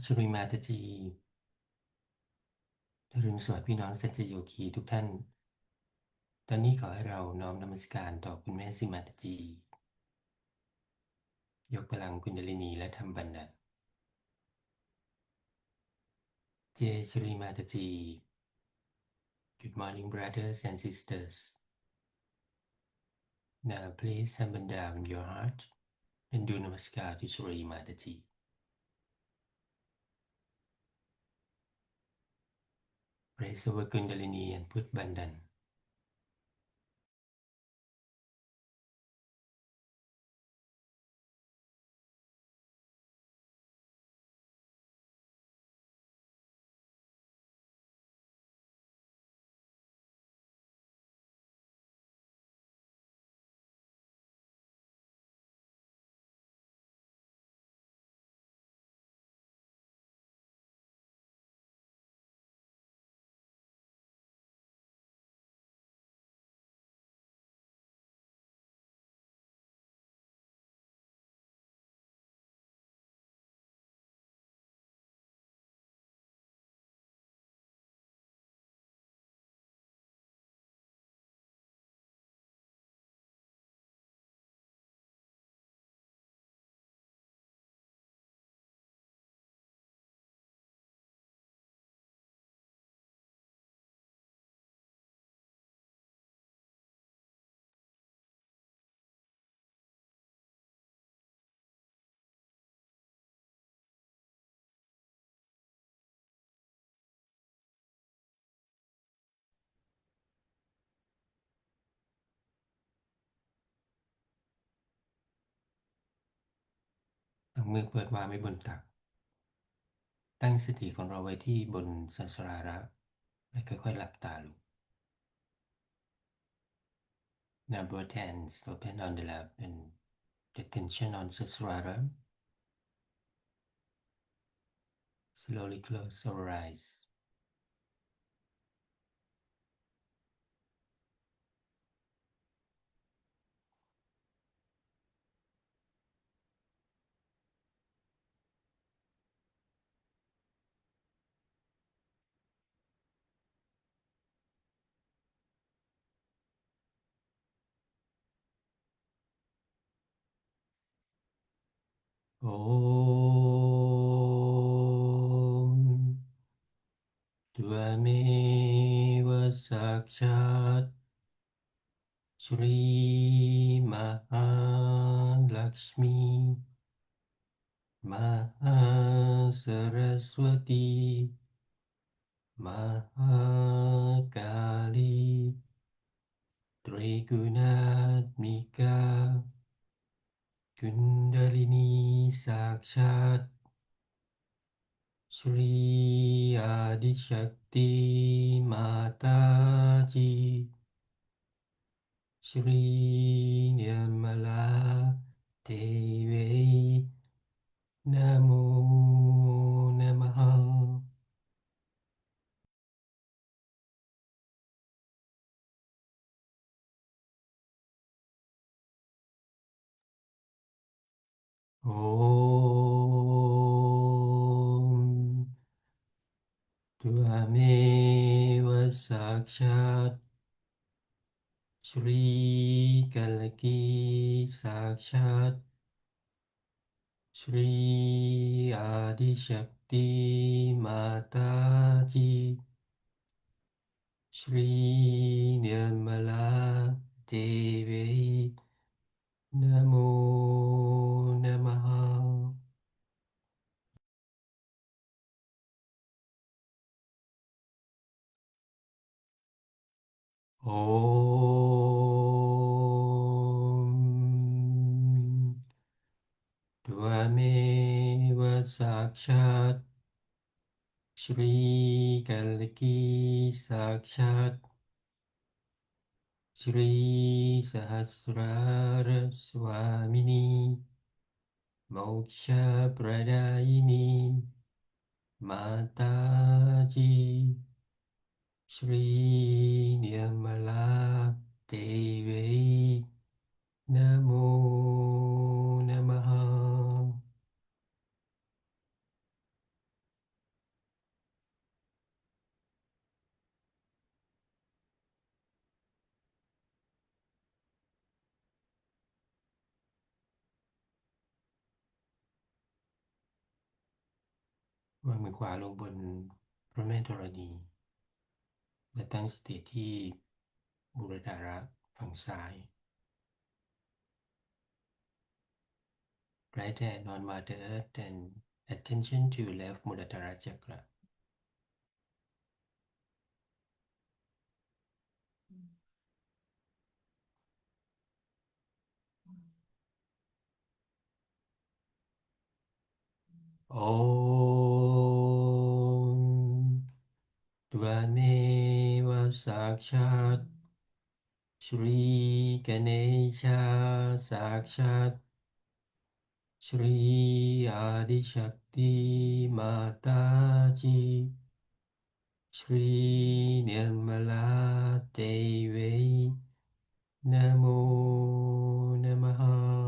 ชุริมาตจีอรุณสวัสดิ์พี่น้องสัจโยคีทุกท่านตอนนี้ขอให้เราน้อมนมัสการต่อคุณแม่สิมาตจียกพลังคุณดลินีและทำบันดาลเจชุริมาตจี Good morning brothers and sisters. Now please summon down your heart and do namaskar to Shri Mataji. Raise our Kundalini and put Bandhan.เอามือเปิดวางไว้บนตักตั้งสติของเราไว้ที่บนสันสราระและค่อยๆหลับตาลง Now both hands open on the lap and the tension on Sasrara. Slowly close our eyes. Om Tvameva Sakshat Shri Mahalakshmi Mahasaraswati Mahakali Trigunatmika Kundalini Sakshat Shri Adishakti Mataji Shri Nirmala Devi Namo Namaha Om Tvameva Sakshat Shri Kalaki Sakshat Shri Adishakti Mataji Shri Nirmala Devi Namo Namaha Om Tvameva Sakshat Shri Kalaki Sakshat Shri Sahasrara Swamini Moksha Pradayini Mataji Shri Nirmala Devi Namo Namaha วางมือขวาลงบนพระแม่ธรณีและตั้งสติที่บุรดาระฝั่งซ้าย Right hand on Mother Earth and attention to left Muladhara chakra. Om Tvameva Sakshat Shri Ganesha Sakshat Shri Adishakti Mataji Shri Nirmala Devi Namo Namaha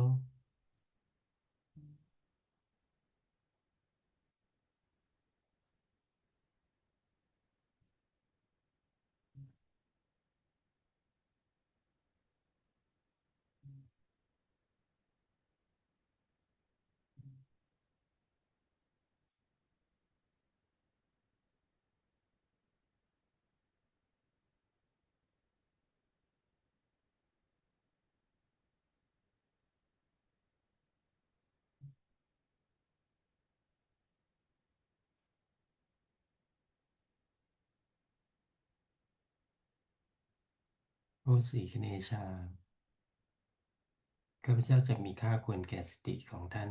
โอ้ศรีคเนชาข้าพเจ้าจะมีค่าควรแก่สติของท่าน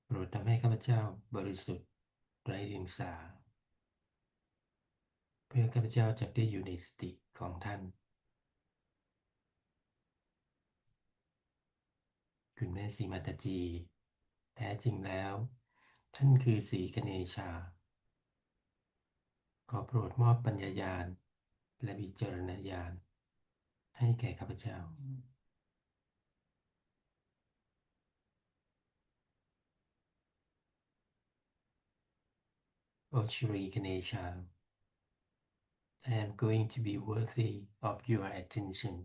โปรดทำให้ข้าพเจ้าบริสุทธิ์ไร้เดียงสาเพื่อข้าพเจ้าจะได้อยู่ในสติของท่านคุณแม่ศรีมาตาจีแท้จริงแล้วท่านคือศรีคเนชาขอโปรดมอบปัญญาญาณและวิจารณญาณให้แก่ข้าพเจ้าโอชรีคเนชา I am going to be worthy of your attention.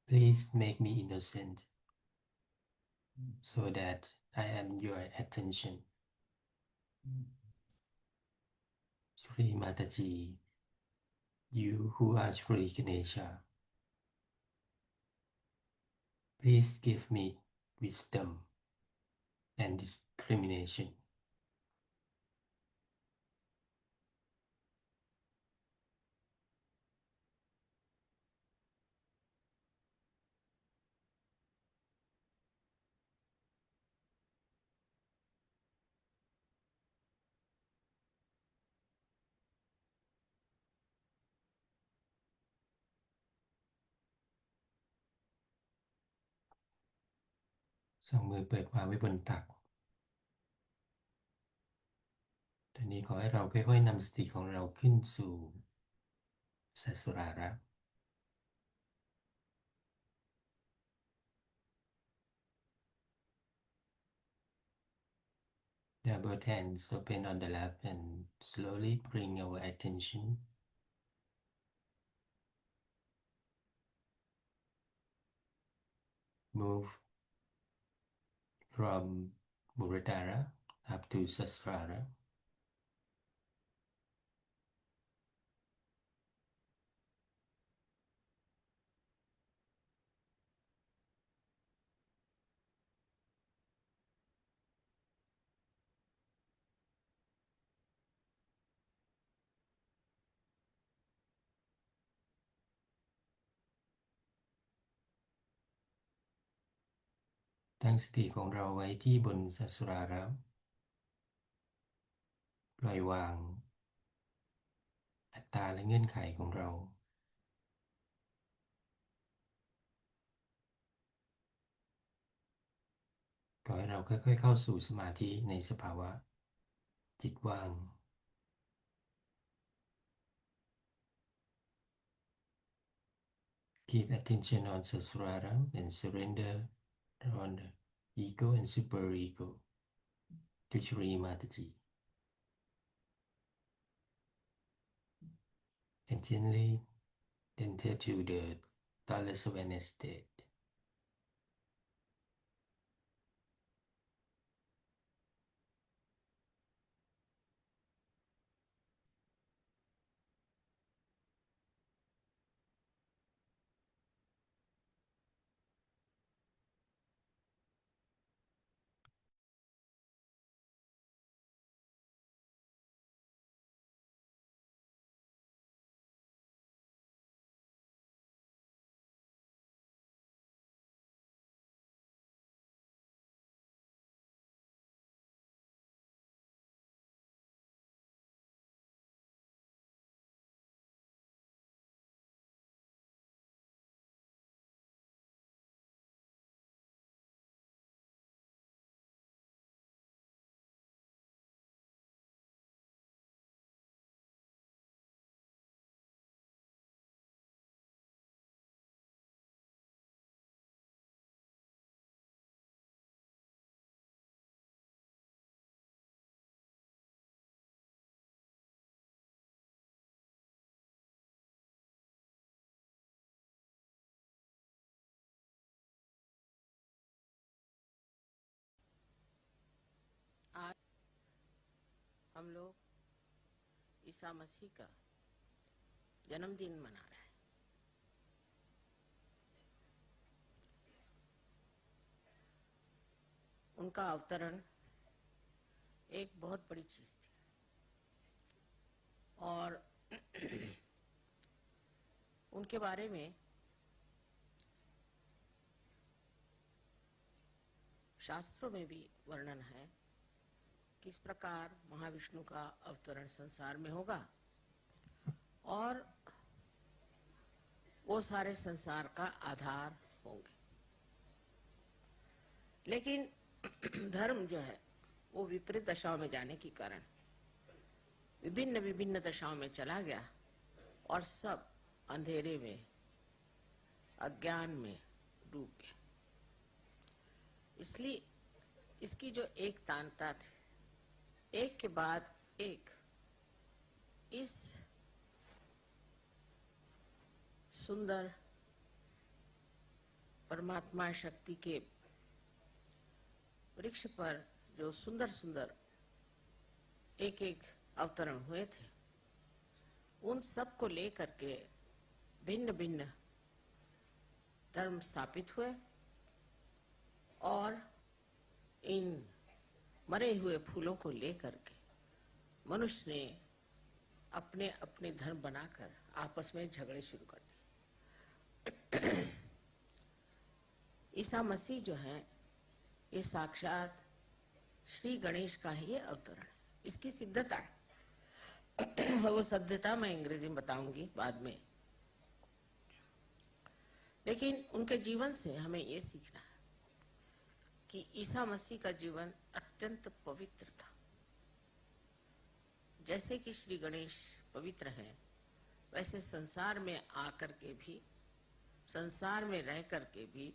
Please make me innocent so that I am your attention. Sri Mataji, you who are Sri Ganesha, please give me wisdom and discrimination.สองมือเปิดวางไว้บนตักตอนนี้ขอให้เราค่อยๆนำสติของเราขึ้นสู่สัสราระ The both hands open on the lap and slowly bring our attention move from Muladhara up to Sasrara.ตั้งสติของเราไว้ที่บนสัสราระปล่อยวางอัตตาและเงื่อนไขของเราขอให้เราค่อยๆเข้าสู่สมาธิในสภาวะจิตว่าง Keep attention on Sasrara and surrender on the ego and superego to Shri Mataji. And gently enter to the thoughtless awareness state. हम लोग ईसा मसीह का जन्मदिन मना रहे हैं। उनका अवतरण एक बहुत बड़ी चीज थी और उनके बारे में शास्त्रों में भी वर्णन है किस प्रकार महाविष्णु का अवतरण संसार में होगा और वो सारे संसार का आधार होंगे। लेकिन धर्म जो है वो विपरीत दशाओं में जाने के कारण विभिन्न विभिन्न दशाओं में चला गया और सब अंधेरे में अज्ञान में डूब गया। इसलिए इसकी जो एक तांता थी, एक के बाद एक इस सुंदर परमात्मा शक्ति के वृक्ष पर जो सुंदर सुंदर एक एक अवतरण हुए थे, उन सब को लेकर के भिन्न भिन्न धर्म स्थापित हुए और इन मरे हुए फूलों को लेकर के मनुष्य ने अपने अपने धर्म बनाकर आपस में झगड़े शुरू कर दिए। ईसा मसीह जो है ये साक्षात श्री गणेश का ही अवतरण है। इसकी सिद्धता है वो सिद्धता मैं अंग्रेजी में बताऊंगी बाद में। लेकिन उनके जीवन से हमें ये सीखना है कि ईसा मसीह का जीवन अत्यंत पवित्र था। जैसे कि श्री गणेश पवित्र है, वैसे संसार में आकर के भी, संसार में रह करके भी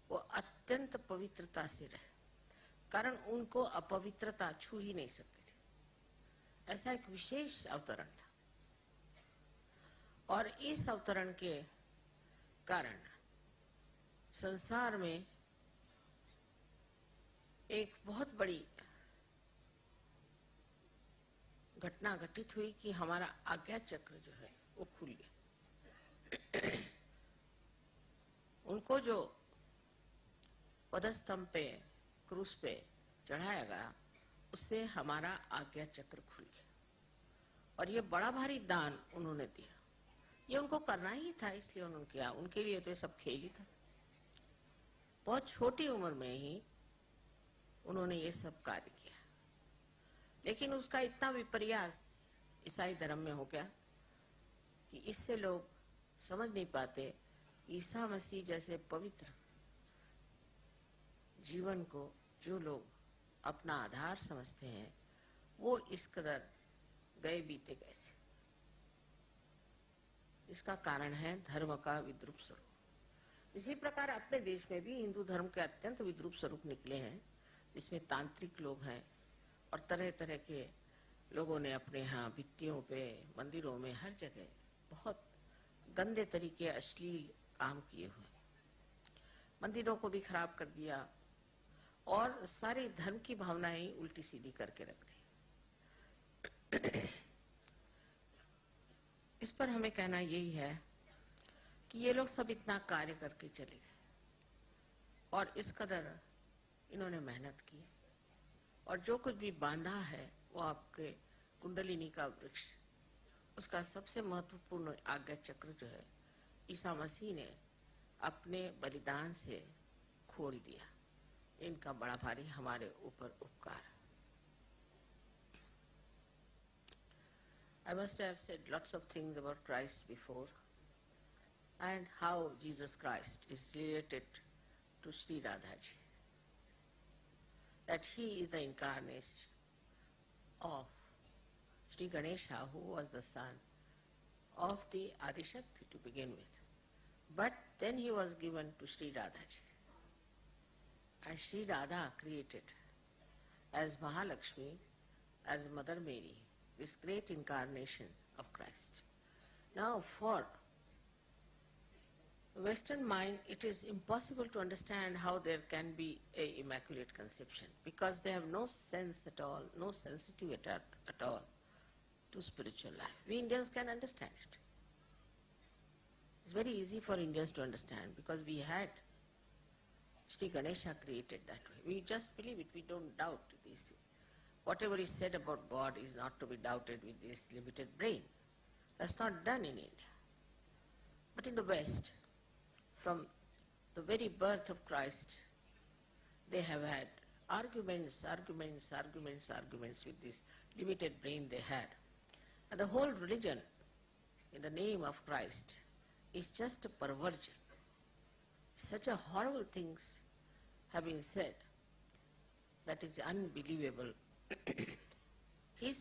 वो अत्यंत पवित्रता से रहे, कारण उनको अपवित्रता छू ही नहीं सकती थी। ऐसा एक विशेष अवतरण था और इस अवतरण के कारण संसार में एक बहुत बड़ी घटना घटित हुई कि हमारा आज्ञा चक्र जो है वो खुल गया। उनको जो पदस्तंभ पे, क्रूस पे चढ़ाया गया, उससे हमारा आज्ञा चक्र खुल गया और ये बड़ा भारी दान उन्होंने दिया। ये उनको करना ही था, इसलिए उन्होंने किया। उनके लिए तो ये सब खेल ही था। बहुत छोटी उम्र में ही उन्होंने ये सब कार्य किया, लेकिन उसका इतना विपर्यास ईसाई धर्म में हो गया कि इससे लोग समझ नहीं पाते ईसा मसीह जैसे पवित्र जीवन को जो लोग अपना आधार समझते हैं वो इस कदर गए बीते कैसे। इसका कारण है धर्म का विद्रूप स्वरूप। इसी प्रकार अपने देश में भी हिंदू धर्म के अत्यंत विद्रूप स्वरूप निकले हैं, जिसमें तांत्रिक लोग हैं और तरह तरह के लोगों ने अपने यहाँ भित्तियों पे, मंदिरों में, हर जगह बहुत गंदे तरीके अश्लील काम किए हुए, मंदिरों को भी खराब कर दिया और सारी धर्म की भावनाएं उल्टी सीधी करके रख दी। इस पर हमें कहना यही है कि ये लोग सब इतना कार्य करके चले गए और इस कदर इन्होंने मेहनत की और जो कुछ भी बांधा है वो आपके कुंडलिनी का वृक्ष, उसका सबसे महत्वपूर्ण आज्ञा चक्र जो है ईसा मसीह ने अपने बलिदान से खोल दिया। इनका बड़ा भारी हमारे ऊपर उपकार। I must have said lots of things about Christ before and how Jesus Christ is related to Sri Radhaji. That he is the incarnation of Sri Ganesha, who was the son of the Adishakti to begin with. But then he was given to Sri Radhaji. And Sri Radha created as Mahalakshmi, as Mother Mary, this great incarnation of Christ. Now for Western mind, it is impossible to understand how there can be a immaculate conception because they have no sense at all, no sensitivity at all to spiritual life. We Indians can understand it. It's very easy for Indians to understand because we had Sri Ganesha created that way. We just believe it, we don't doubt these things. Whatever is said about God is not to be doubted with this limited brain. That's not done in India. But in the West, from the very birth of Christ, they have had arguments with this limited brain they had. And the whole religion, in the name of Christ, is just a perversion. Such a horrible things have been said that is unbelievable. His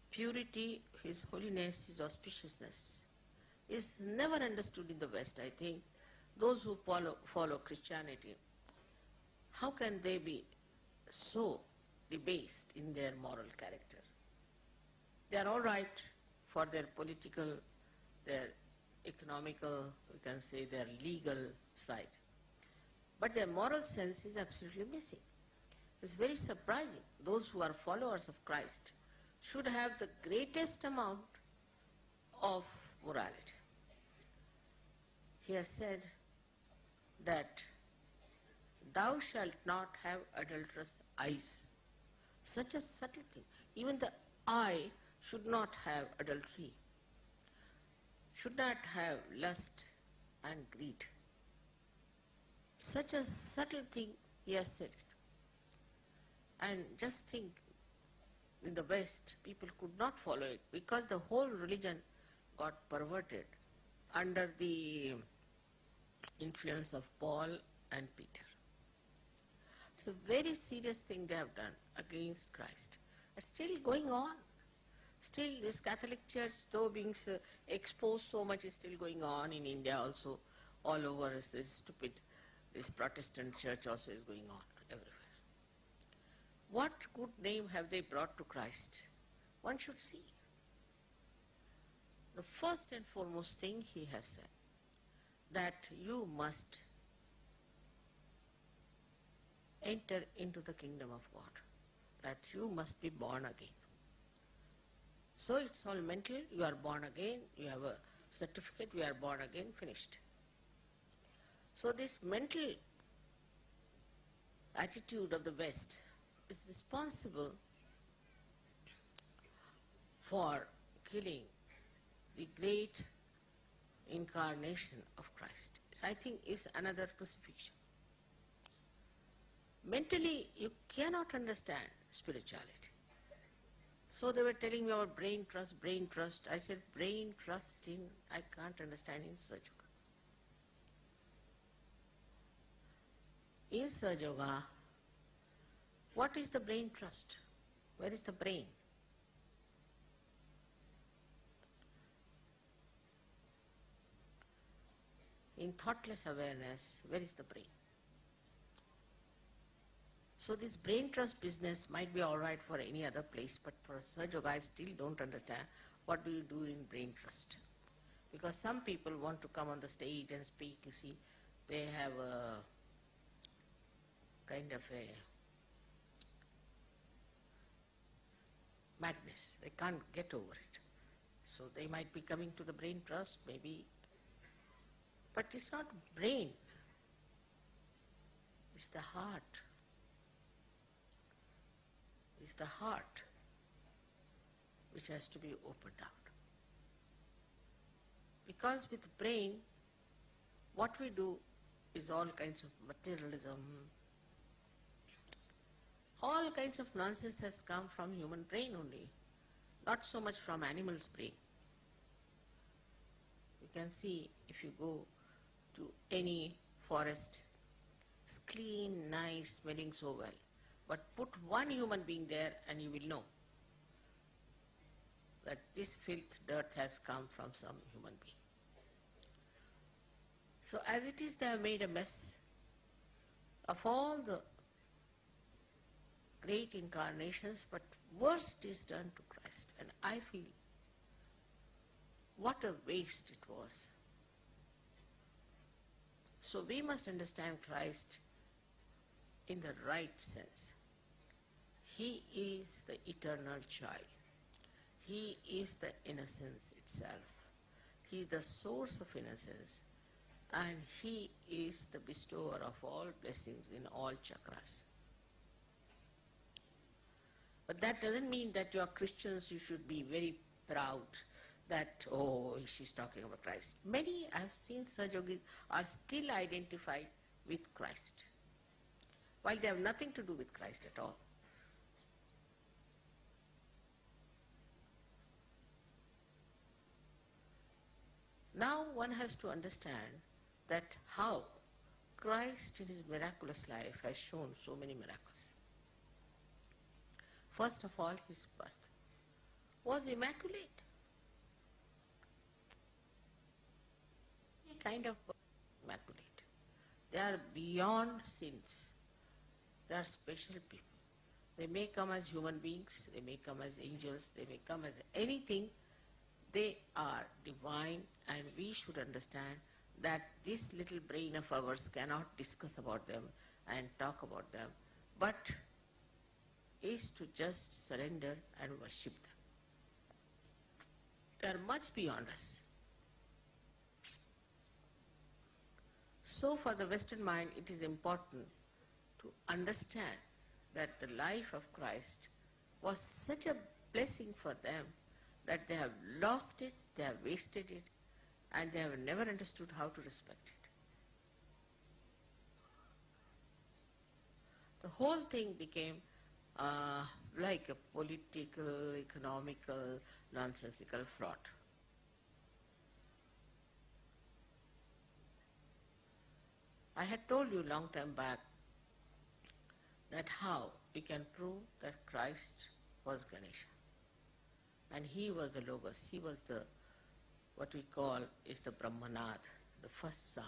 purity, His holiness, His auspiciousness is never understood in the West, I think. Those who follow Christianity, how can they be so debased in their moral character? They are all right for their political, their economical, we can say their legal side. But their moral sense is absolutely missing. It's very surprising. Those who are followers of Christ should have the greatest amount of morality. He has said that thou shalt not have adulterous eyes. Such a subtle thing. Even the eye should not have adultery, should not have lust and greed. Such a subtle thing he has said it. And just think, in the West, people could not follow it because the whole religion got perverted under the influence of Paul and Peter. It's a very serious thing they have done against Christ. It's still going on. Still this Catholic Church, though being exposed so much, is still going on in India also. All over is this stupid, this Protestant church also is going on everywhere. What good name have they brought to Christ? One should see. The first and foremost thing he has said, that you must enter into the kingdom of God, that you must be born again. So it's all mental, you are born again, you have a certificate, you are born again, finished. So this mental attitude of the West is responsible for killing the great incarnation of Christ. I think is another crucifixion. Mentally, you cannot understand spirituality. So they were telling me about brain trust. I said, brain trusting, I can't understand in Sahaja Yoga. In Sahaja Yoga, what is the brain trust? Where is the brain? In thoughtless awareness, where is the brain? So this brain trust business might be all right for any other place, but for Sahaja Yoga, I still don't understand what do you do in brain trust. Because some people want to come on the stage and speak, you see, they have a kind of a madness. They can't get over it. So they might be coming to the brain trust, maybe, but it's not brain, it's the heart. It's the heart which has to be opened out. Because with brain, what we do is all kinds of materialism, all kinds of nonsense has come from human brain only, not so much from animal's brain. You can see if you go to any forest, it's clean, nice, smelling so well. But put one human being there and you will know that this filth, dirt has come from some human being. So as it is, they have made a mess of all the great incarnations, but worst is done to Christ. And I feel what a waste it was. So we must understand Christ in the right sense. He is the eternal joy. He is the innocence itself. He is the source of innocence, and He is the bestower of all blessings in all chakras. But that doesn't mean that you are Christians, you should be very proud that, oh, she's talking about Christ. Many I have seen Sahajogis are still identified with Christ, while they have nothing to do with Christ at all. Now one has to understand that how Christ in his miraculous life has shown so many miracles. First of all, his birth was immaculate. A kind of birth immaculate. They are beyond sins. They are special people. They may come as human beings, they may come as angels, they may come as anything. They are divine, and we should understand that this little brain of ours cannot discuss about them and talk about them, but is to just surrender and worship them. They are much beyond us. So for the Western mind, it is important to understand that the life of Christ was such a blessing for them that they have lost it, they have wasted it, and they have never understood how to respect it. The whole thing became like a political, economical, nonsensical fraud. I had told you long time back that how we can prove that Christ was Ganesha. And he was the Logos, he was the, what we call is the Brahmanad, the first sound.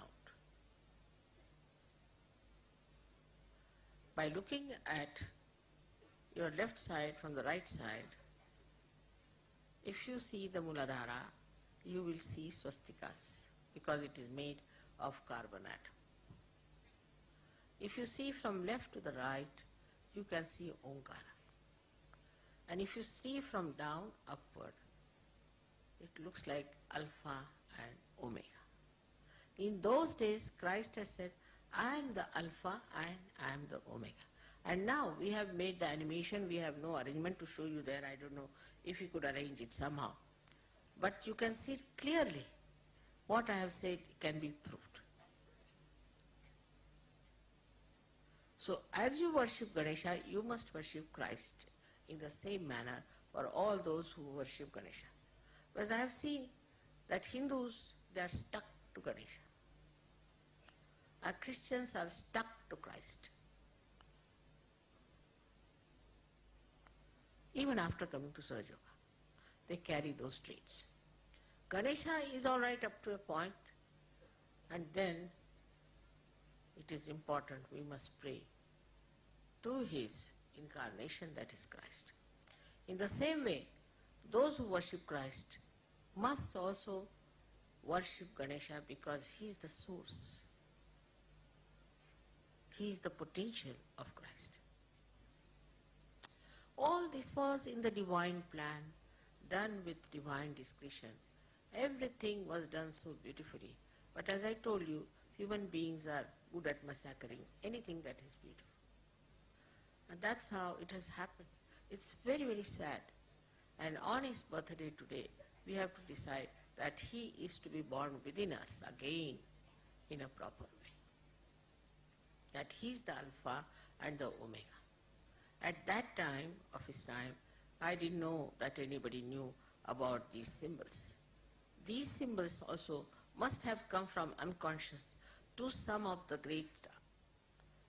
By looking at your left side from the right side, if you see the Muladhara, you will see swastikas, because it is made of carbon atom. If you see from left to the right, you can see Omkara. And if you see from down upward, it looks like Alpha and Omega. In those days, Christ has said, I am the Alpha and I am the Omega. And now we have made the animation, we have no arrangement to show you there. I don't know if you could arrange it somehow. But you can see clearly what I have said can be proved. So as you worship Ganesha, you must worship Christ in the same manner for all those who worship Ganesha. Because I have seen that Hindus, they are stuck to Ganesha. Our Christians are stuck to Christ. Even after coming to Sahaja Yoga, they carry those traits. Ganesha is all right up to a point, and then it is important we must pray to his incarnation, that is Christ. In the same way, those who worship Christ must also worship Ganesha, because he is the source. He is the potential of Christ. All this was in the divine plan, done with divine discretion. Everything was done so beautifully. But as I told you, human beings are good at massacring anything that is beautiful. And that's how it has happened. It's very, very sad. And on his birthday today, we have to decide that he is to be born within us again in a proper way. That he is the Alpha and the Omega. At that time of his time, I didn't know that anybody knew about these symbols. These symbols also must have come from unconscious to some of the great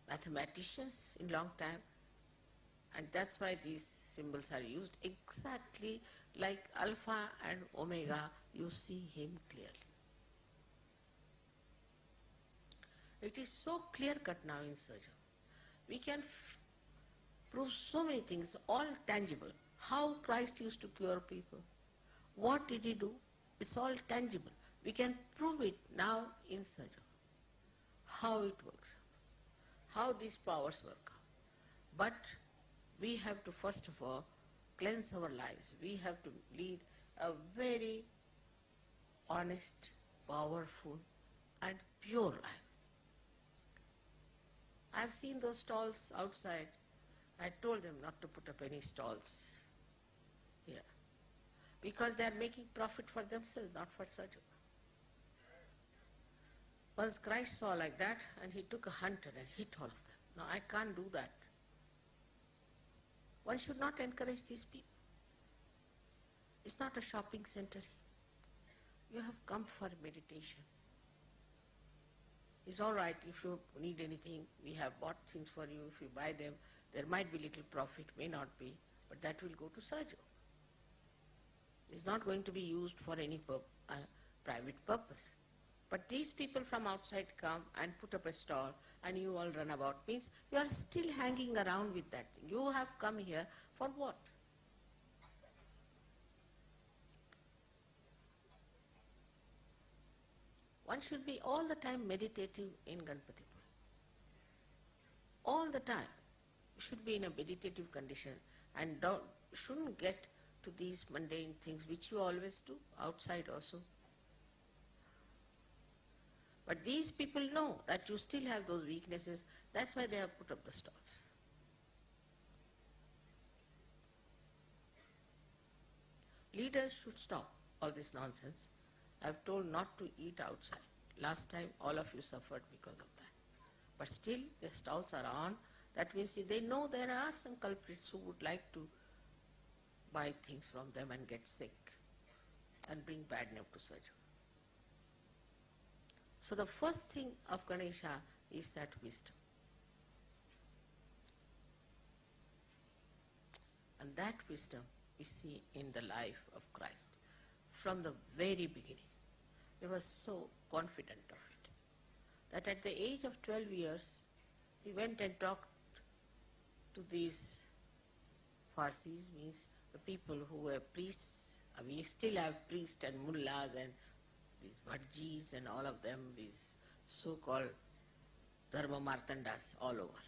mathematicians in long time, and that's why these symbols are used exactly like Alpha and Omega. You see him clearly. It is so clear-cut now in surgery. We can prove so many things, all tangible. How Christ used to cure people. What did he do? It's all tangible. We can prove it now in surgery. how it works, how these powers work. But we have to first of all cleanse our lives. We have to lead a very honest, powerful and pure life. I've seen those stalls outside. I told them not to put up any stalls here because they are making profit for themselves, not for Sajo. Once Christ saw like that and he took a hunter and hit all of them. Now I can't do that. One should not encourage these people. It's not a shopping center. You have come for meditation. It's all right if you need anything. We have bought things for you. If you buy them, there might be little profit, may not be, but that will go to Sajo. It's not going to be used for any private purpose. But these people from outside come and put up a stall and you all run about. Means you are still hanging around with that thing. You have come here for what? One should be all the time meditative in Ganpatipura. All the time. You should be in a meditative condition and shouldn't get to these mundane things which you always do outside also. But these people know that you still have those weaknesses. That's why they have put up the stalls. Leaders should stop all this nonsense. I've told not to eat outside. Last time all of you suffered because of that. But still the stalls are on. That means they know there are some culprits who would like to buy things from them and get sick and bring bad name to Sajo. So the first thing of Ganesha is that wisdom. And that wisdom we see in the life of Christ. From the very beginning, he was so confident of it, that at the age of 12 years, he went and talked to these Parsis, means the people who were priests. We still have priests and mullahs and these bhajis and all of them, these so-called dharma martandas all over.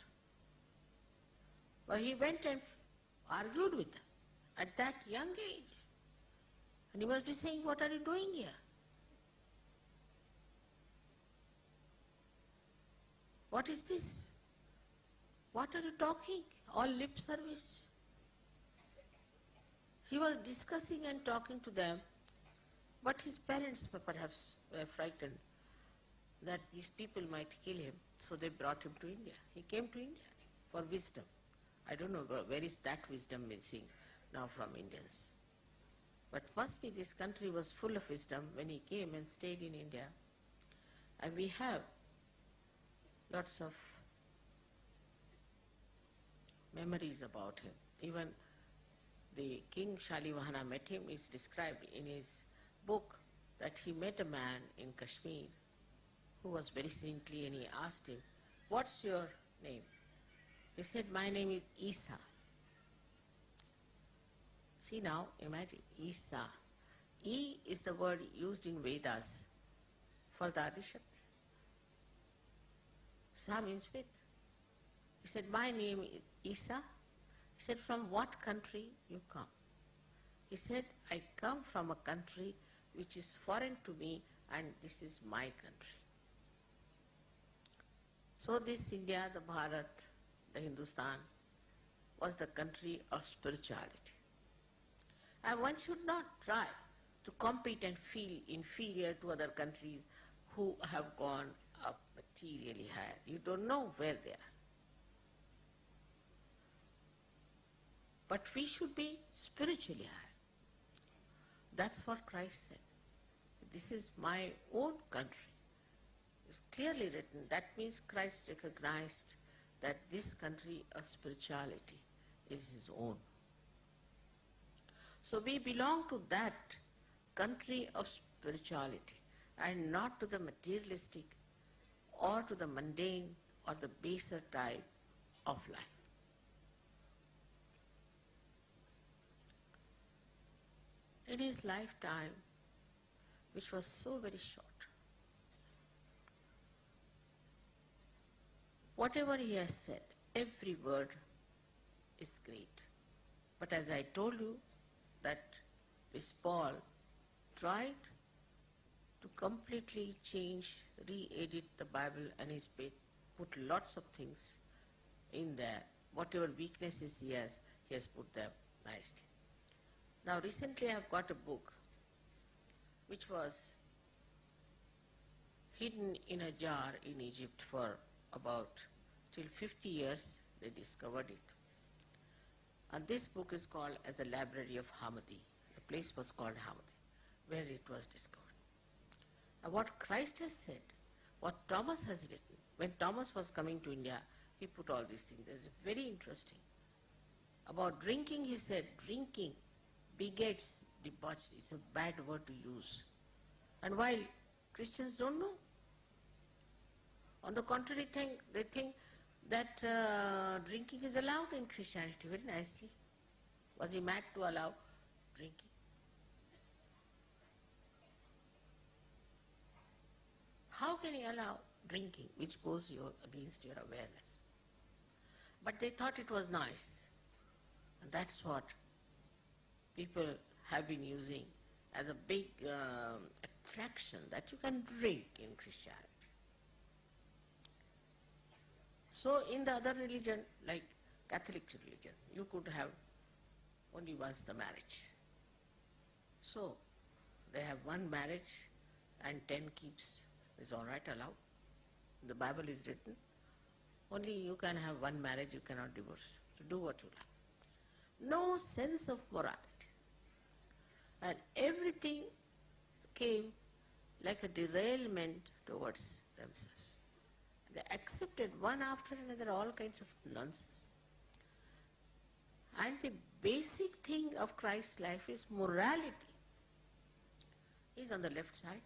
But he went and argued with them at that young age. And he must be saying, what are you doing here? What is this? What are you talking? All lip service. He was discussing and talking to them, but his parents perhaps were frightened that these people might kill him, so they brought him to India. He came to India for wisdom. I don't know where is that wisdom missing now from Indians. But must be this country was full of wisdom when he came and stayed in India. And we have lots of memories about him. Even the King Shalivahana met him. It's described in his book that he met a man in Kashmir who was very saintly, and he asked him, what's your name? He said, my name is Isa. See now, imagine, Isa. E is the word used in Vedas for the Adishakti. Sa means with. He said, my name is Isa. He said, from what country you come? He said, I come from a country which is foreign to me, and this is my country. So this India, the Bharat, the Hindustan, was the country of spirituality. And one should not try to compete and feel inferior to other countries who have gone up materially higher. You don't know where they are. But we should be spiritually high. That's what Christ said. This is my own country. It's clearly written. That means Christ recognized that this country of spirituality is his own. So we belong to that country of spirituality and not to the materialistic or to the mundane or the baser type of life. In his lifetime, which was so very short, Whatever he has said, every word is great. But as I told you, that this Paul tried to completely change, re-edit the Bible, and he's put lots of things in there. Whatever weaknesses he has put them nicely. Now recently I have got a book which was hidden in a jar in Egypt for about till 50 years. They discovered it. And this book is called as the Library of Hamadi. The place was called Hamadi, where it was discovered. And what Christ has said, what Thomas has written, when Thomas was coming to India, he put all these things. It's very interesting. About drinking, he said, drinking begets debauchery. It's a bad word to use. And while Christians don't know, on the contrary, they think that drinking is allowed in Christianity very nicely. Was he mad to allow drinking? How can he allow drinking, which goes against your awareness? But they thought it was nice. And that's what people have been using as a big attraction, that you can drink in Christianity. So in the other religion, like Catholic religion, you could have only once the marriage. So they have one marriage and 10 keeps. Is all right, allowed. The Bible is written. Only you can have one marriage, you cannot divorce. So do what you like. No sense of morality. And everything came like a derailment towards themselves. They accepted one after another all kinds of nonsense. And the basic thing of Christ's life is morality. He's on the left side,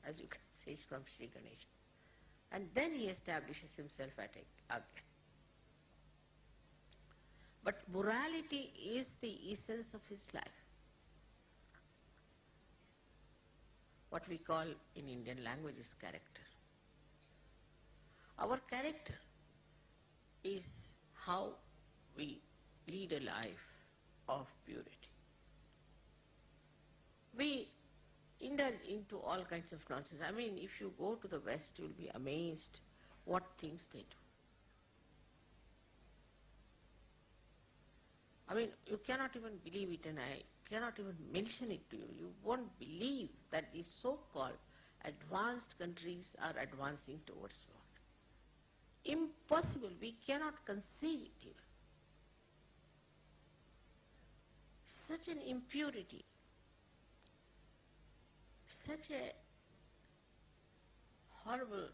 as you can see from Sri Ganesha. And then he establishes himself at Agya. But morality is the essence of his life. What we call in Indian language is character. Our character is how we lead a life of purity. We indulge into all kinds of nonsense. I mean, if you go to the West, you'll be amazed what things they do. I mean, you cannot even believe it, and I cannot even mention it to you. You won't believe that these so-called advanced countries are advancing towards war. Impossible. We cannot conceive it even. Such an impurity, such a horrible,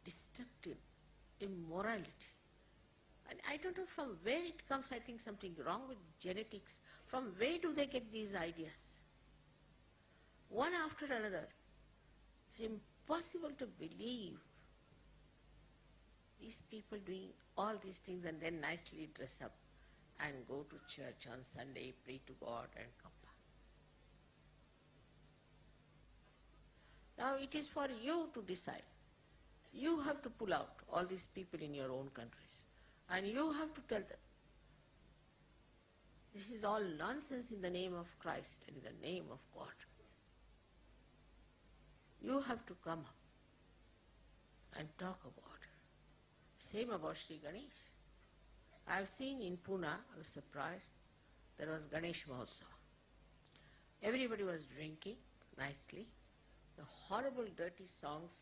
destructive immorality. And I don't know from where it comes. I think something wrong with genetics. From where do they get these ideas? One after another. It's impossible to believe these people doing all these things and then nicely dress up and go to church on Sunday, pray to God and come back. Now it is for you to decide. You have to pull out all these people in your own countries. And you have to tell them, this is all nonsense in the name of Christ and in the name of God. You have to come up and talk about it. Same about Sri Ganesh. I have seen in Pune, I was surprised, there was Ganesh Mahotsava. Everybody was drinking nicely. The horrible dirty songs,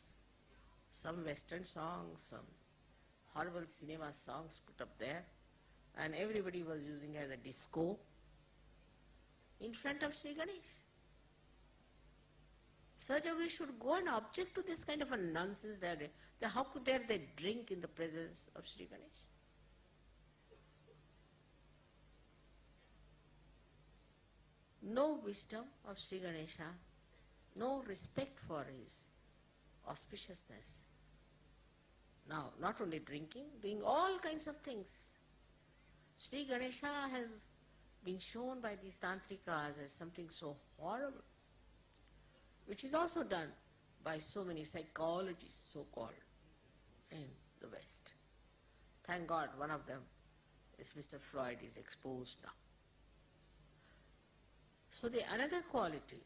some western songs, some horrible cinema songs put up there, and everybody was using as a disco in front of Sri Ganesh. Such a way should go and object to this kind of a nonsense. How could dare they drink in the presence of Sri Ganesh? No wisdom of Sri Ganesha, no respect for his auspiciousness. Now, not only drinking, doing all kinds of things. Sri Ganesha has been shown by these tantrikas as something so horrible, which is also done by so many psychologists, so-called, in the West. Thank God one of them is Mr. Freud is exposed now. So the another quality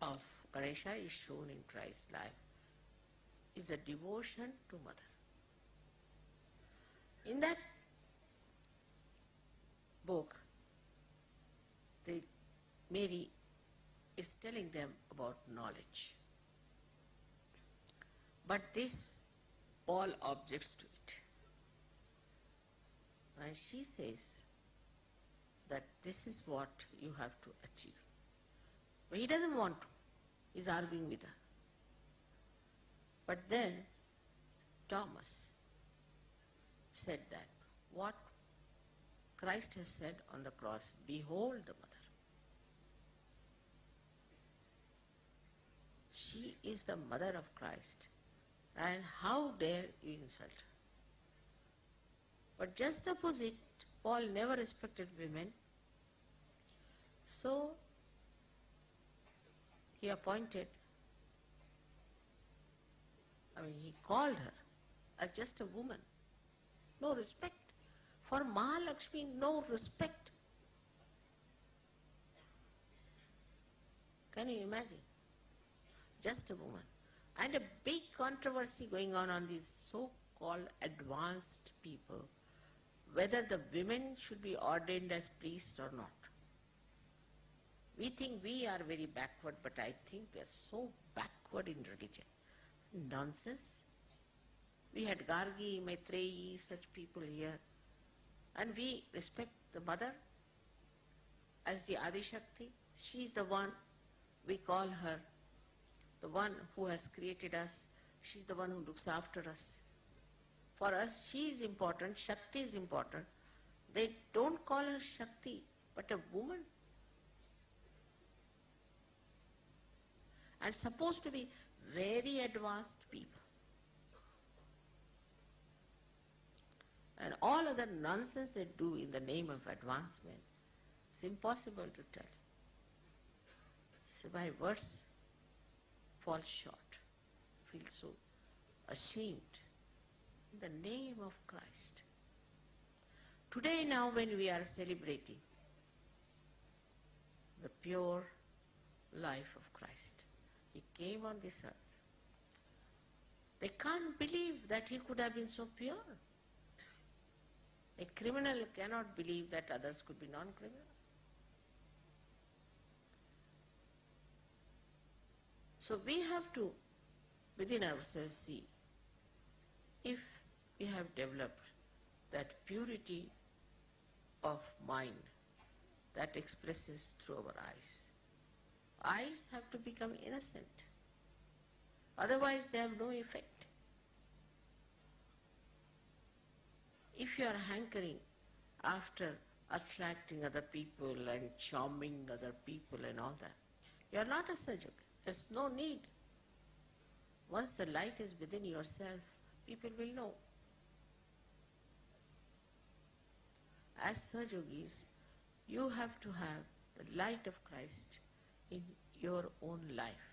of Ganesha is shown in Christ's life is the devotion to Mother. In that book, Mary is telling them about knowledge. But this Paul objects to it. And she says that this is what you have to achieve. But he doesn't want to. He's arguing with her. But then Thomas said that what Christ has said on the cross, behold the mother. She is the mother of Christ. And how dare you insult her? But just the opposite, Paul never respected women. So he he called her as just a woman. No respect. For Mahalakshmi, no respect. Can you imagine? Just a woman. And a big controversy going on these so-called advanced people, whether the women should be ordained as priests or not. We think we are very backward, but I think we are so backward in religion. Nonsense. We had Gargi, Maitreyi, such people here. And we respect the mother as the Adi Shakti. She is the one, we call her the one who has created us. She is the one who looks after us. For us, she is important, Shakti is important. They don't call her Shakti, but a woman. And supposed to be very advanced people. And all other nonsense they do in the name of advancement, it's impossible to tell. So my words fall short. I feel so ashamed. In the name of Christ. Today now when we are celebrating the pure life of Christ, He came on this earth. They can't believe that He could have been so pure. A criminal cannot believe that others could be non-criminal. So we have to, within ourselves, see if we have developed that purity of mind that expresses through our eyes. Eyes have to become innocent. Otherwise they have no effect. If you are hankering after attracting other people and charming other people and all that, you are not a Sahaja. There's no need. Once the light is within yourself, people will know. As Sahajogis, you have to have the light of Christ in your own life.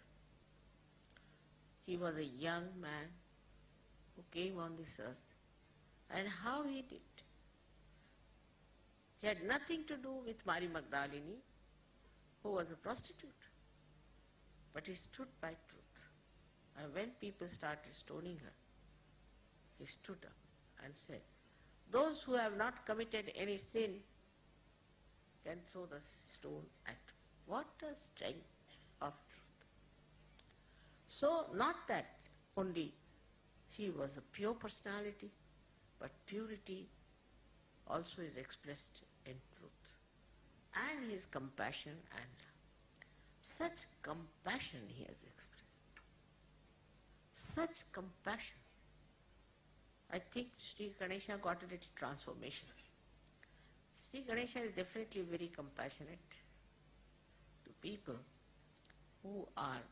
He was a young man who came on this earth. And how he did. He had nothing to do with Mary Magdalene, who was a prostitute. But he stood by truth. And when people started stoning her, he stood up and said, those who have not committed any sin can throw the stone at me. What a strength of truth. So not that only he was a pure personality, but purity also is expressed in truth. And his compassion and love. Such compassion he has expressed. Such compassion. I think Sri Ganesha got a little transformation. Sri Ganesha is definitely very compassionate to people who are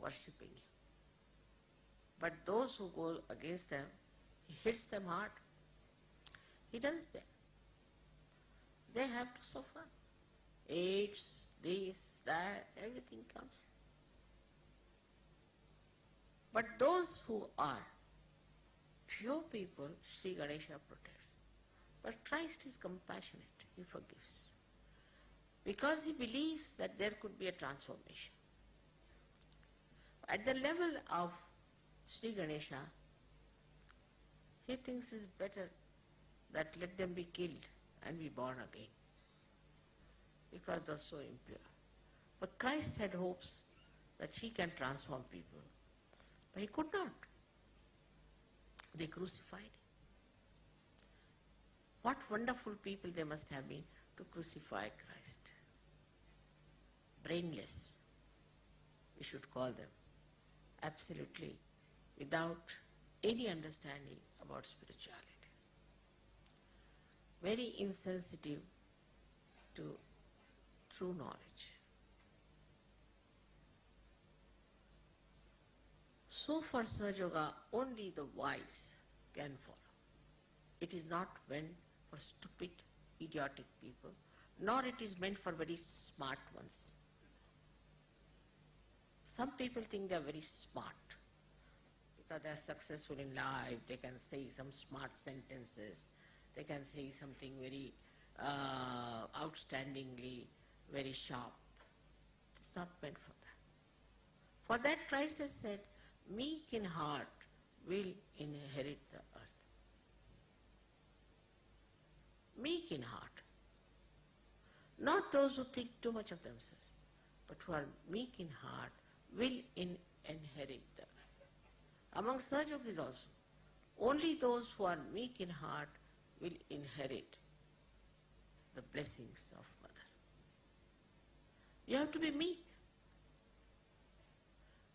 worshipping him. But those who go against them, he hits them hard. He doesn't spare. They have to suffer. AIDS, this, that, everything comes. But those who are pure people, Sri Ganesha protects. But Christ is compassionate, he forgives. Because he believes that there could be a transformation. At the level of Sri Ganesha, he thinks it's better that let them be killed and be born again, because they're so impure. But Christ had hopes that he can transform people, but he could not. They crucified him. What wonderful people they must have been to crucify Christ. Brainless, we should call them. Absolutely without any understanding about spirituality. Very insensitive to true knowledge. So for Sahaja Yoga, only the wise can follow. It is not meant for stupid, idiotic people, nor it is meant for very smart ones. Some people think they are very smart because they are successful in life, they can say some smart sentences, they can say something very outstandingly, very sharp. It's not meant for that. For that Christ has said, meek in heart will inherit the earth. Meek in heart. Not those who think too much of themselves, but who are meek in heart will inherit the earth. Among Sahaja Yogis also, only those who are meek in heart will inherit the blessings of Mother. You have to be meek.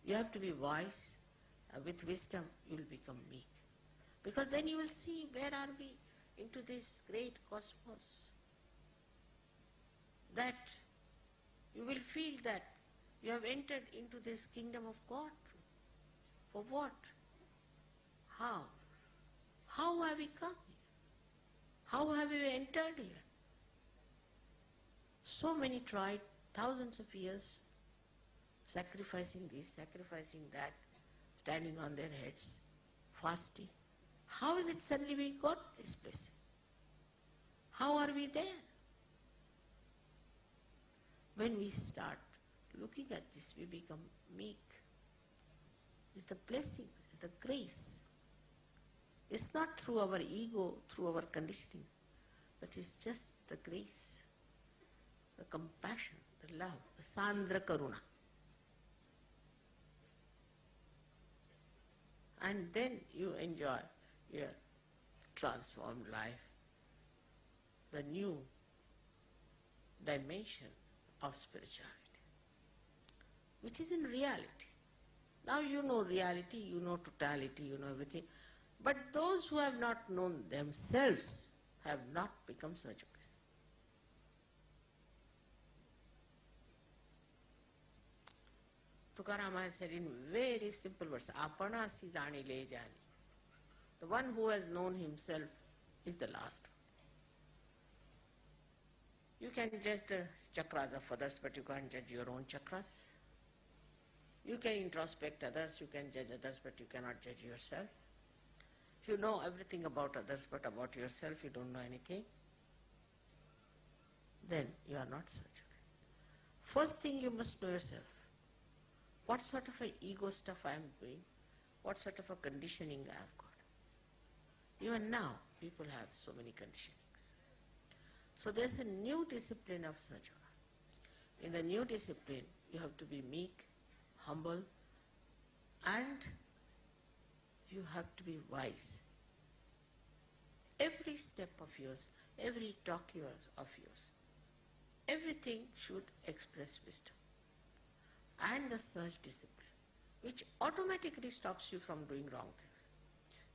You have to be wise. With wisdom you will become meek. Because then you will see where are we into this great cosmos. That you will feel that you have entered into this kingdom of God. For what? How? How have we come here? How have we entered here? So many tried, thousands of years, sacrificing this, sacrificing that, standing on their heads, fasting. How is it suddenly we got this blessing? How are we there? When we start looking at this, we become meek. It's the blessing, it's the grace. It's not through our ego, through our conditioning, but it's just the grace, the compassion, the love, the Sandra Karuna. And then you enjoy your transformed life, the new dimension of spirituality, which is in reality. Now you know reality, you know totality, you know everything. But those who have not known themselves have not become Sahaja Yogis. Tukaram has said in very simple words, Apana si jani le jani. The one who has known himself is the last one. You can judge the chakras of others, but you can't judge your own chakras. You can introspect others, you can judge others, but you cannot judge yourself. If you know everything about others, but about yourself you don't know anything, then you are not Sahaja Yogi. First thing you must know yourself. What sort of a ego stuff I am doing? What sort of a conditioning I have got? Even now, people have so many conditionings. So there's a new discipline of Sahaja Yoga. In the new discipline, you have to be meek, humble, and you have to be wise. Every step of yours, every talk of yours, everything should express wisdom. And the search discipline, which automatically stops you from doing wrong things.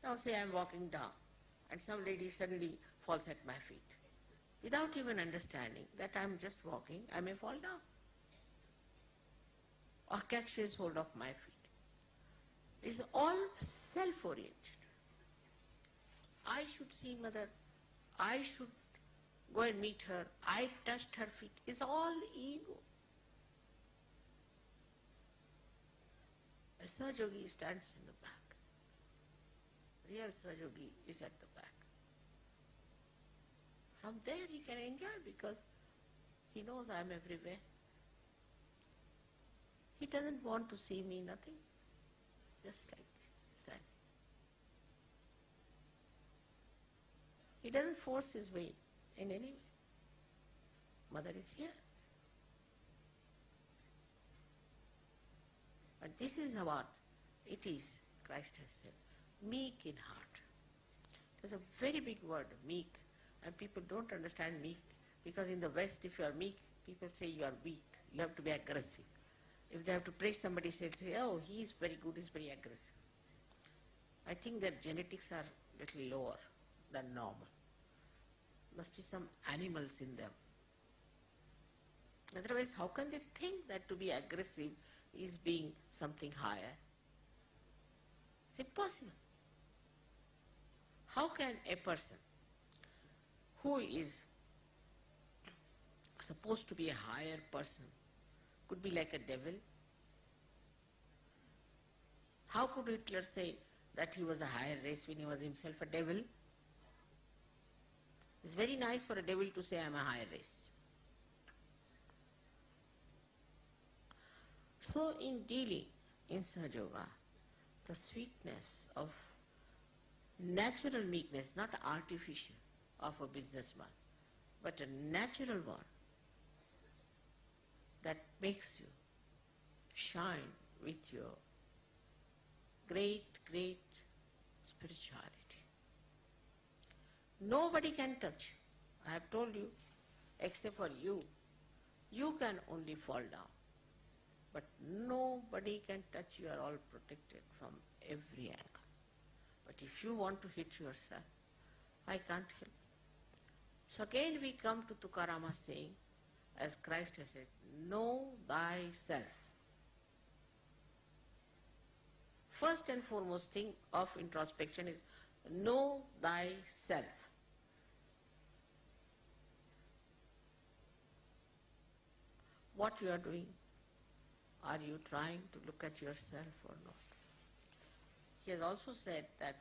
Now say I am walking down and some lady suddenly falls at my feet. Without even understanding that I am just walking, I may fall down. Or catches hold of my feet. It's all self-oriented. I should see Mother, I should go and meet her, I touched her feet. It's all ego. A Sahajogi stands in the back. Real Sahajogi is at the back. From there he can enjoy because he knows I am everywhere. He doesn't want to see me, nothing. Just like this, standing. He doesn't force his way in any way. Mother is here. But this is what it is, Christ has said. Meek in heart. There's a very big word, meek. And people don't understand meek. Because in the West, if you are meek, people say you are weak. You have to be aggressive. If they have to praise somebody, say, oh, he is very good, he is very aggressive. I think their genetics are a little lower than normal. Must be some animals in them. Otherwise, how can they think that to be aggressive is being something higher? It's impossible. How can a person who is supposed to be a higher person could be like a devil? How could Hitler say that he was a higher race when he was himself a devil? It's very nice for a devil to say, I am a higher race. So in dealing in Sahaja Yoga, the sweetness of natural meekness, not artificial, of a businessman, but a natural one that makes you shine with your great, great spirituality. Nobody can touch you. I have told you, except for you, you can only fall down. But nobody can touch you. You are all protected from every angle. But if you want to hit yourself, I can't help. So again we come to Tukarama saying, as Christ has said, know thyself. First and foremost thing of introspection is know thyself. What you are doing, are you trying to look at yourself or not? He has also said that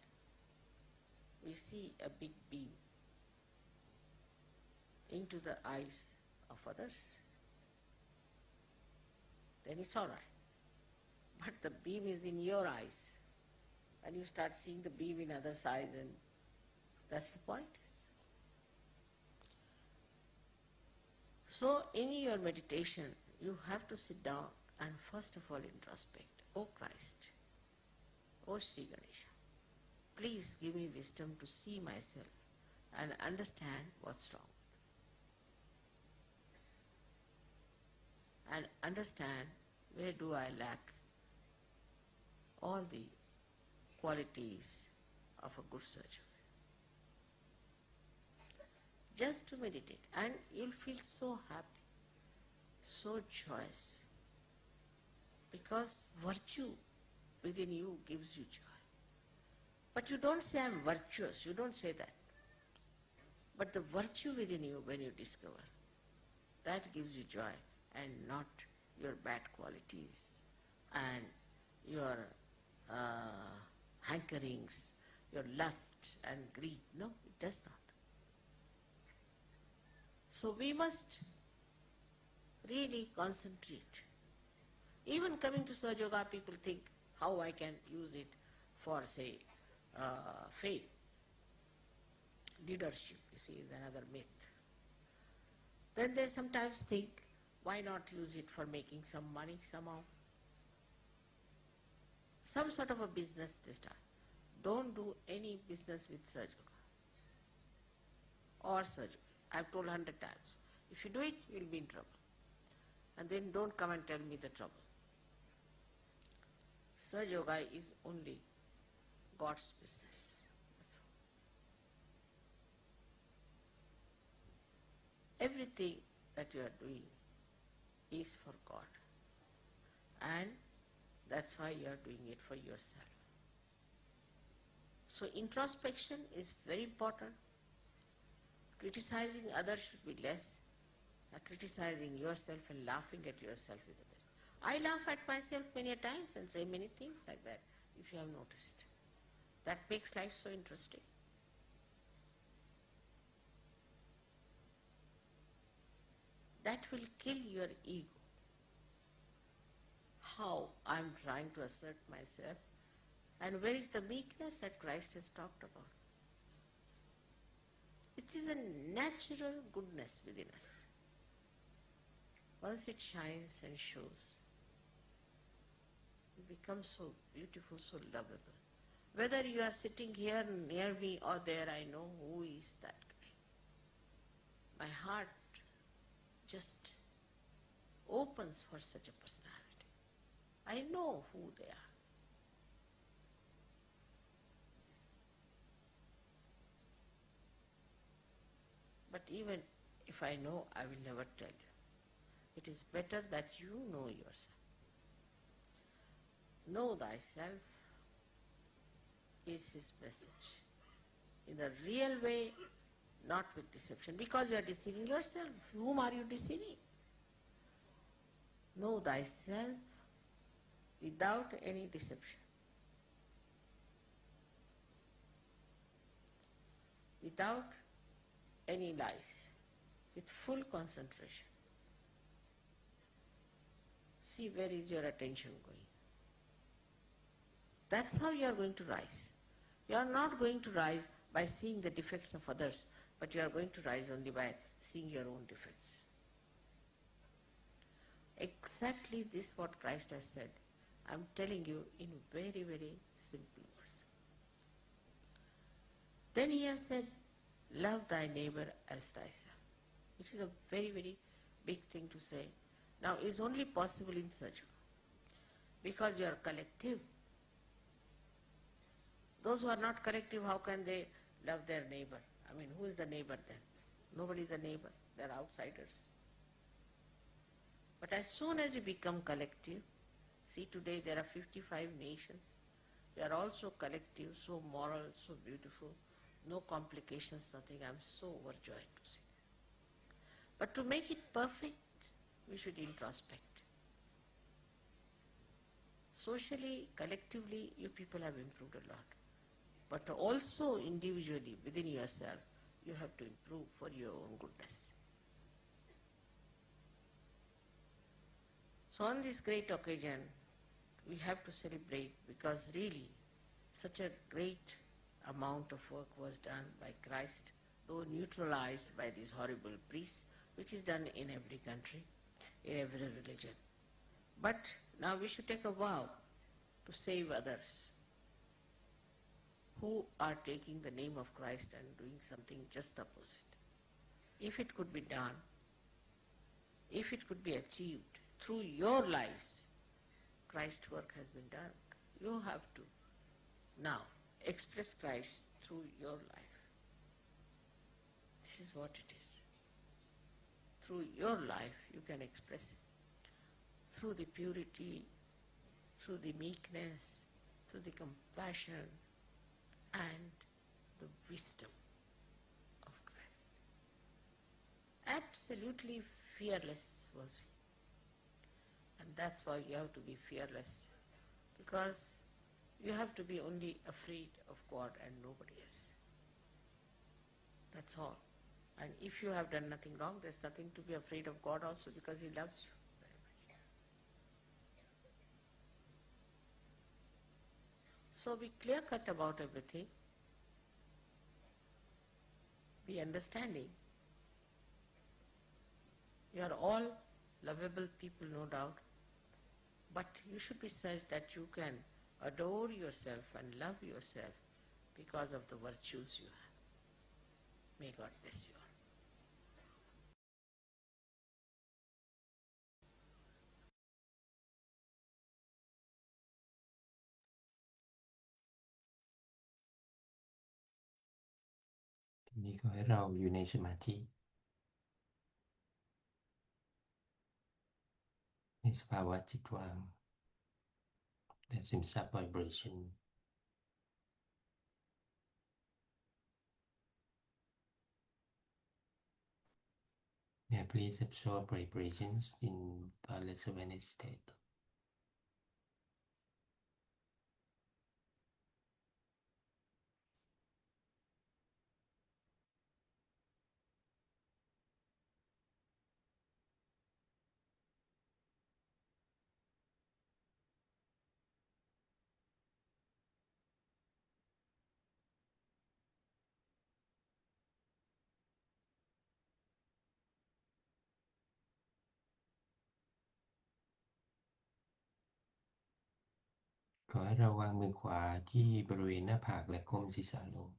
we see a big beam into the eyes of others, then it's all right. But the beam is in your eyes, and you start seeing the beam in others' eyes, and that's the point. So in your meditation, you have to sit down and first of all introspect. O Christ, O Sri Ganesha, please give me wisdom to see myself and understand what's wrong. And understand where do I lack all the qualities of a good surgeon. Just to meditate, and you'll feel so happy, so joyous, because virtue within you gives you joy. But you don't say, I'm virtuous, you don't say that. But the virtue within you, when you discover, that gives you joy, and not your bad qualities and your hankerings, your lust and greed. No, it does not. So we must really concentrate. Even coming to Sahaja Yoga, people think how I can use it for, say, fame. Leadership, you see, is another myth. Then they sometimes think, why not use it for making some money somehow? Some sort of a business they start. Don't do any business with Sahaja Yoga or surgery. I've told 100 times. If you do it, you'll be in trouble. And then don't come and tell me the trouble. Sahaja Yoga is only God's business. That's all. Everything that you are doing is for God. And that's why you are doing it for yourself. So introspection is very important. Criticizing others should be less. Criticizing yourself and laughing at yourself is the best. I laugh at myself many a times and say many things like that, if you have noticed. That makes life so interesting. That will kill your ego. How I'm trying to assert myself, and where is the meekness that Christ has talked about? It is a natural goodness within us. Once it shines and shows, it becomes so beautiful, so lovable. Whether you are sitting here near me or there, I know who is that guy. My heart just opens for such a personality. I know who they are. But even if I know, I will never tell you. It is better that you know yourself. Know thyself is his message. In the real way, not with deception. Because you are deceiving yourself. Whom are you deceiving? Know thyself without any deception. Without any lies. With full concentration. See where is your attention going. That's how you are going to rise. You are not going to rise by seeing the defects of others, but you are going to rise only by seeing your own defects. Exactly this what Christ has said. I am telling you in very, very simple words. Then he has said, love thy neighbor as thyself, which is a very, very big thing to say. Now, it's only possible in such way, because you are collective. Those who are not collective, how can they love their neighbor? I mean, who is the neighbor then? Nobody is a neighbor. They are outsiders. But as soon as you become collective, see today there are 55 nations. They are also collective, so moral, so beautiful, no complications, nothing. I am so overjoyed to see. But to make it perfect, we should introspect. Socially, collectively, you people have improved a lot. But also individually, within yourself, you have to improve for your own goodness. So on this great occasion, we have to celebrate, because really such a great amount of work was done by Christ, though neutralized by these horrible priests, which is done in every country, in every religion. But now we should take a vow to save others who are taking the name of Christ and doing something just the opposite. If it could be done, if it could be achieved through your lives, Christ's work has been done. You have to now express Christ through your life. This is what it is. Through your life you can express it. Through the purity, through the meekness, through the compassion and the wisdom of Christ. Absolutely fearless was he. And that's why you have to be fearless, because you have to be only afraid of God and nobody else. That's all. And if you have done nothing wrong, there's nothing to be afraid of God also, because he loves you very much. So be clear-cut about everything. Be understanding. You are all lovable people, no doubt. But you should be such that you can adore yourself and love yourself because of the virtues you have. May God bless you all.ทีนี้ก็ให้เราอยู่ในสมาธิในสภาวะจิตว่างและซึมซับ vibration Yeah, please absorb vibrations in thoughtless awareness state. ให้เราวางมือขวาที่บริเวณหน้าผากและก้มศีรษะลง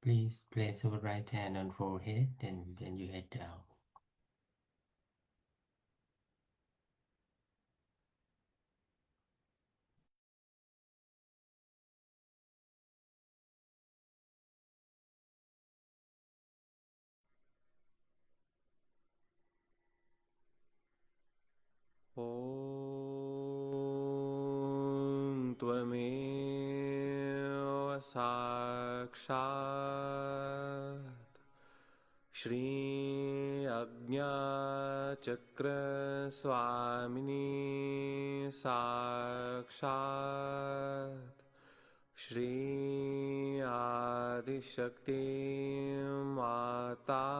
Please place your right hand on forehead and bend your head down. ॐ त्वमेव साक्षात् श्री अज्ञाचक्रस्वामिनी साक्षात् श्री आदिशक्ति माताजी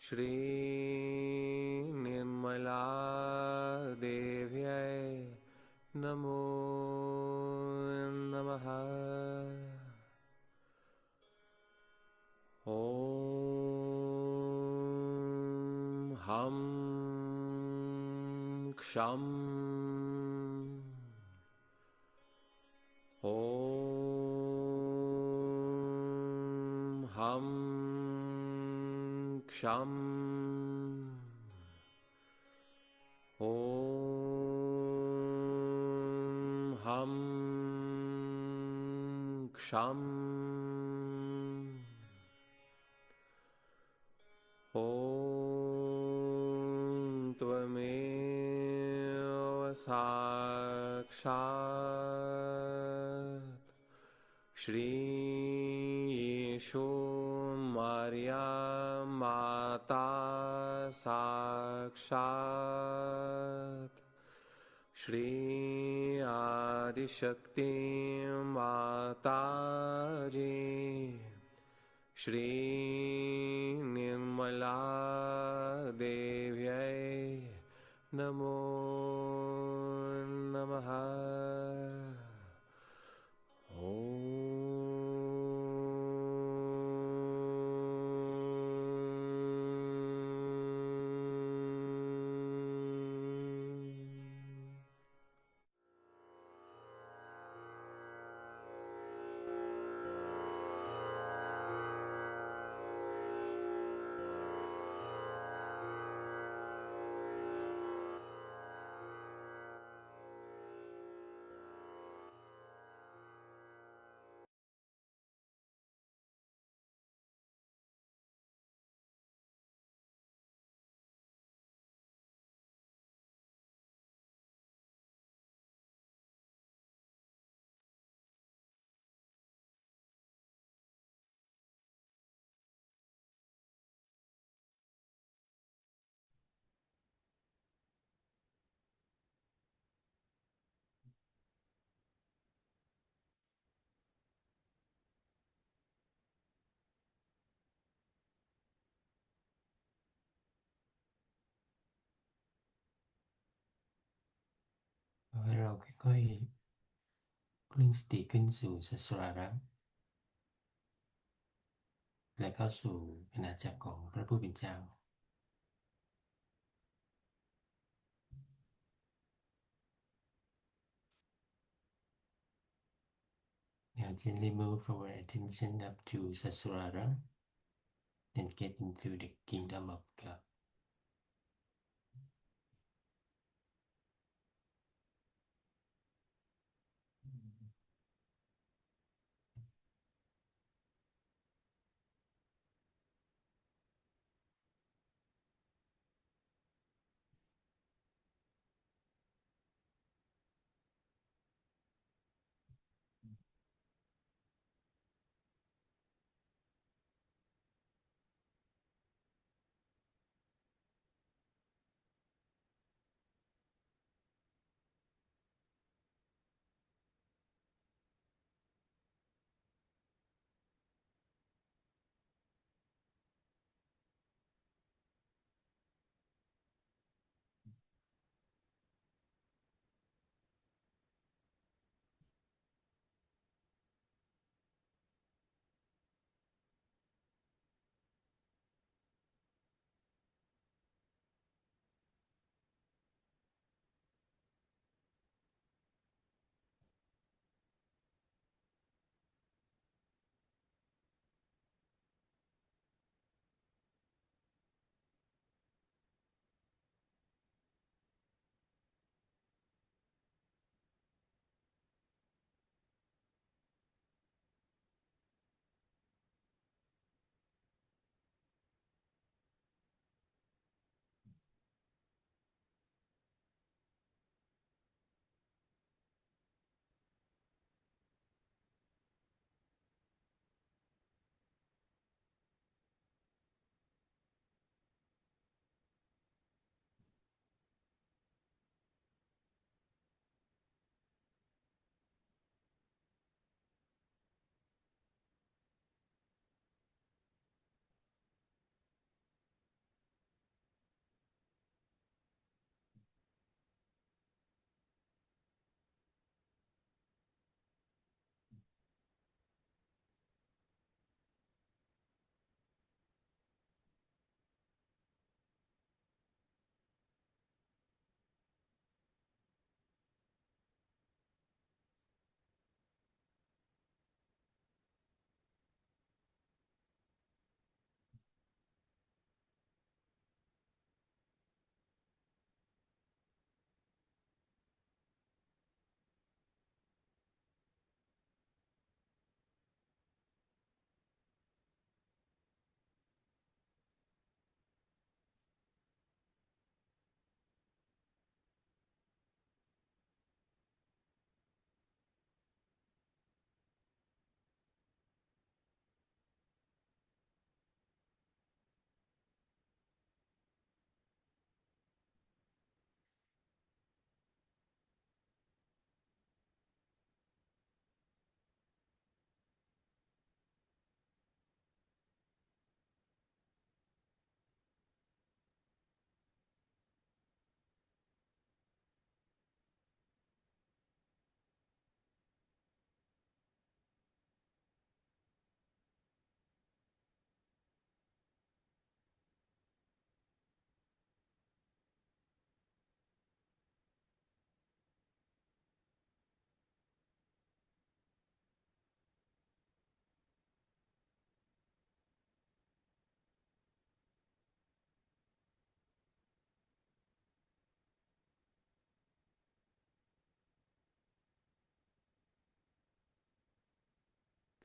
श्री निर्मला देव्यै नमो नमः ॐ हं क्षं ॐ हं क्षं ॐ हं क्षं ॐ त्वमेव साक्षात् श्री यीशु मरिया माता साक्षात् श्री आदिशक्ति माताजी श्री निर्मला देव्यै नमो नमःให้เราค่อยๆเคลื่อนสติขึ้นสู่สัสราระและเข้าสู่อาณาจักรของพระผู้เป็นเจ้า Now gently move our attention up to Sassurara and get into the kingdom of God.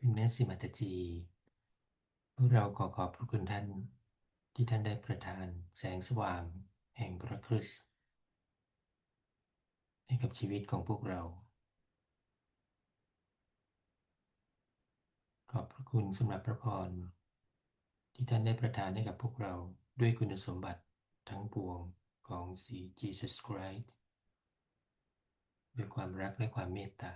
คุณแม่สิมาตจีพวกเราขอขอบพระคุณท่านที่ท่านได้ประทานแสงสว่างแห่งพระคริสต์ให้กับชีวิตของพวกเราขอบพระคุณสำหรับพระพรที่ท่านได้ประทานให้กับพวกเราด้วยคุณสมบัติทั้งปวงของ Jesus Christ ด้วยความรักและความเมตตา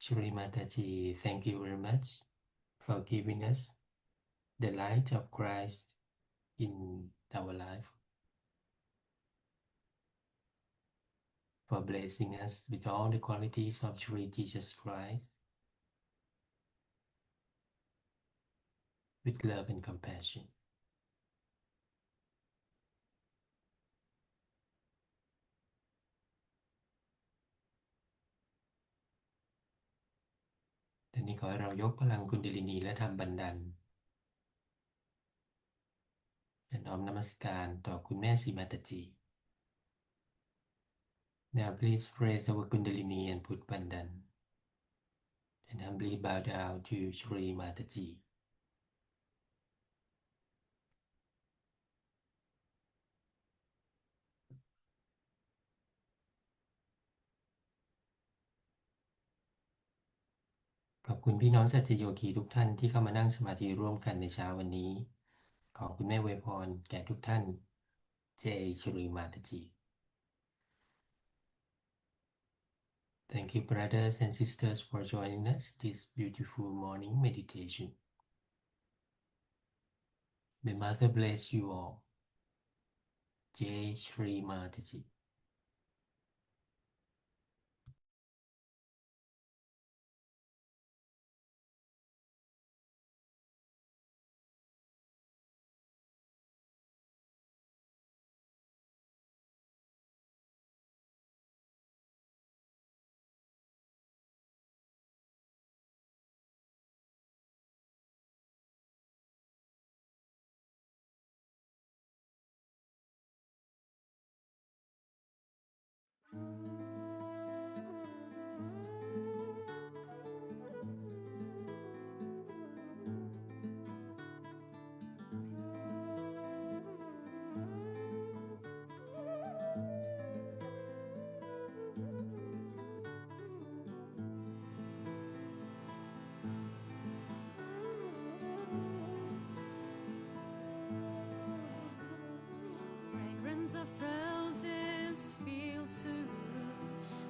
Shri Mataji, thank you very much for giving us the light of Christ in our life, for blessing us with all the qualities of Shri Jesus Christ, with love and compassion.ตอนนี้ขอให้เรายกพลังคุณเดลินีและธรรมบันดาลและน้อมนมัสการต่อคุณแม่สีมาตจี Now please praise our Kundalini and put Bandhan and humbly bow down to Shri Mataji. ขอบคุณพี่น้องสัจจโยคีทุกท่านที่เข้ามานั่งสมาธิร่วมกันในเช้าวันนี้ขอคุณแม่อวยพรแก่ทุกท่านเจชรีมาตจี Thank you brothers and sisters for joining us this beautiful morning meditation. May Mother bless you all. Jai Shri Mataji. Fragrance of roses fills the room.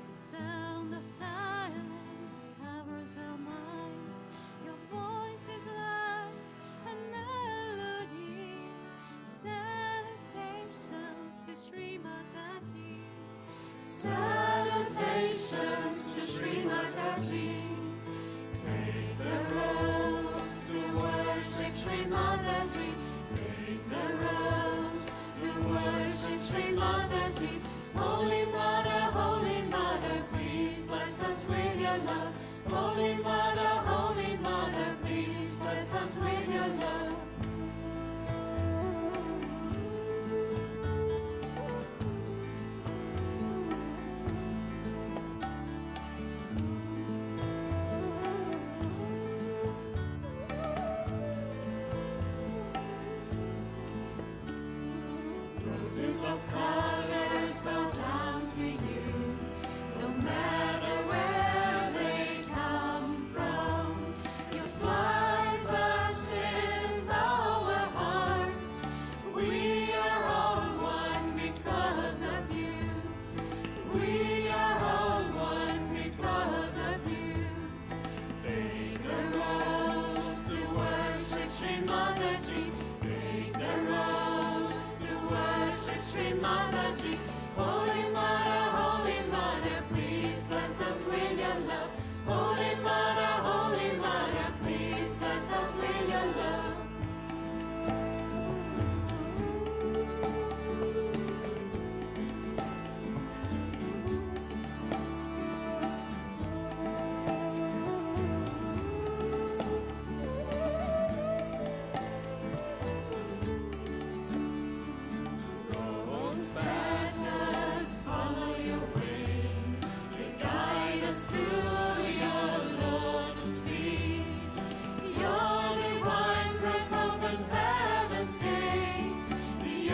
The sound of silence covers our minds. Your voice is like a melody. Salutations to Shri Mataji. Salutations to Shri Mataji. Take the rose to worship Shri Mataji. Take the rose to worship Shri Mataji. Holy Mother, please bless us with your love. Holy Mother, please bless us with your love. Roses of colors bow down to you, no matter where they come from. Your smile touches our hearts. We are all one because of you. We are all one because of you. Take the rose to worship Shri Mataji. Take the rose to worship Shri Mataji. Holy Mother, please bless us with your love. Holy Mother, please bless us with your love.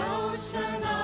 ocean